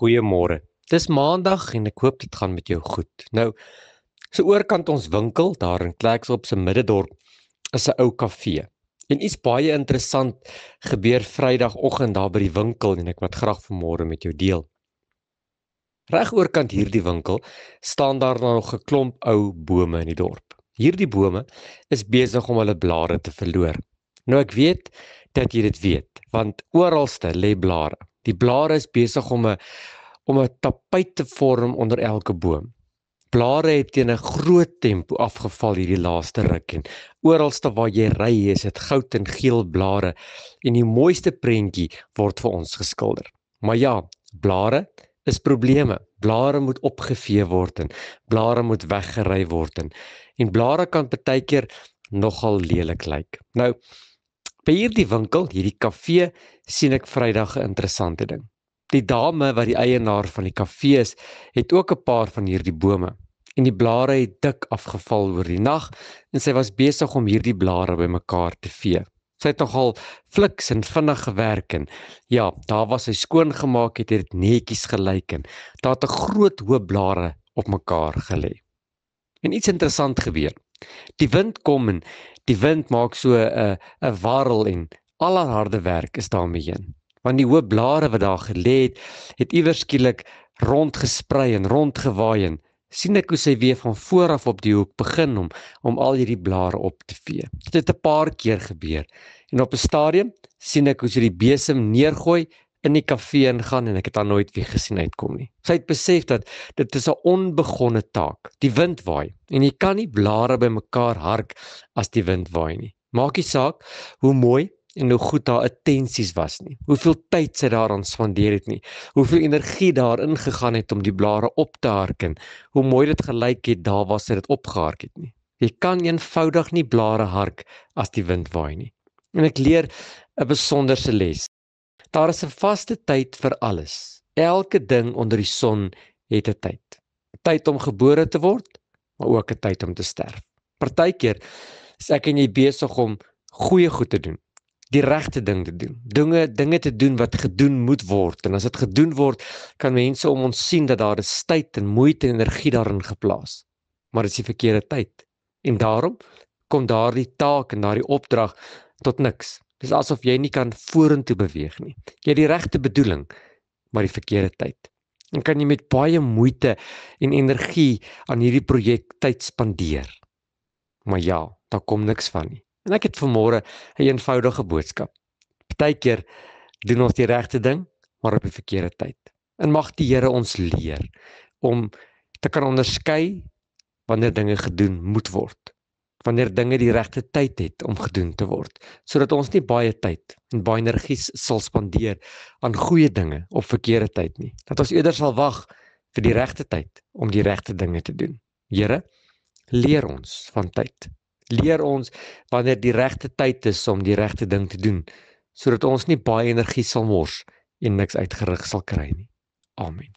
Goeiemôre. Dis Maandag en ek hoop dit gaan met jou goed. Nou, so oorkant ons winkel daar in Klerksdorp se middedorp is 'n ou kafee. En iets baie interessant gebeur Vrydagoggend daar by die winkel en ek wil dit graag vanmôre met jou deel. Reg oorkant hierdie winkel staan daar nog 'n klomp ou bome in die dorp. Hierdie bome is besig om hulle blare te verloor. Nou ek weet dat jy dit weet, want oralste lê blare. Die blare is besig om 'n tapuit te vorm onder elke boom. Blare het teen 'n groot tempo afgeval hierdie laaste ruk en oralste waar jy ry is dit goud en geel blare en die mooiste prentjie word vir ons geskilder. Maar ja, blare is probleme. Blare moet opgevee word en blare moet weggery word en blare kan partykeer nogal lelik lyk. Nou, by hierdie winkel, hierdie kafee, sien ek Vrydag 'n interessante ding. Die dame wat die eienaar van die kafee is, het ook 'n paar van hierdie bome en die blare het dik afgeval oor die nag en sy was besig om hierdie blare bymekaar te vee. Sy het nogal fliks en vinnig gewerk en ja, daar was sy skoongemaak het dit netjies gelyk en daar het 'n groot hoop blare op mekaar gelê. En iets interessant gebeur. Die wind kom en die wind maak so 'n warrel en al haar harde werk is daarmee heen. Want die hoop blare wat daar gelê het iewers skielik rondgesprei en rondgewaai en sien ek hoe sy weer van voor af op die hoek begin om al hierdie blare op te vee. Dit het 'n paar keer gebeur en op 'n stadium sien ek hoe sy die besem neergooi in die kafee ingaan en ek het haar nooit weer gesien uitkom nie. Sy het besef dat dit is 'n onbegonne taak. Die wind waai en jy kan nie blare bymekaar hark as die wind waai nie. Maak nie saak hoe mooi en hoe goed haar attensies was nie. Hoeveel tyd sy daaraan spandeer het nie. Hoeveel energie daarin gegaan het om die blare op te hark en hoe mooi dit gelyk het daar waar sy dit opgehark het nie. Jy kan eenvoudig nie blare hark as die wind waai nie. En ek leer 'n besonderse les. Daar is 'n vaste tyd vir alles. Elke ding onder die son het 'n tyd. 'n Tyd om gebore te word, maar ook 'n tyd om te sterf. Partykeer is ek en jy besig om goeie goed te doen. Die regte ding te doen. Dinge te doen wat gedoen moet word. En as dit gedoen word, kan mense om ons sien dat daar is tyd en moeite en energie daarin geplaas. Maar dit is die verkeerde tyd. En daarom kom daardie taak en daardie opdrag tot niks. Dis asof jy nie kan vorentoe beweeg nie. Jy het die regte bedoeling, maar die verkeerde tyd. En kan jy met baie moeite en energie aan hierdie projek tyd spandeer. Maar ja, daar kom niks van nie. En ek het vanmôre 'n eenvoudige boodskap. Partykeer doen ons die regte ding, maar op die verkeerde tyd. En mag die Here ons leer om te kan onderskei wanneer dinge gedoen moet word. Wanneer dinge die regte tyd het om gedoen te word, sodat ons nie baie tyd en baie energie sal spandeer aan goeie dinge op verkeerde tyd nie. Dat ons eerder sal wag vir die regte tyd om die regte dinge te doen. Here, leer ons van tyd. Leer ons wanneer die regte tyd is om die regte ding te doen, sodat ons nie baie energie sal mors en niks uitgerig sal kry nie. Amen.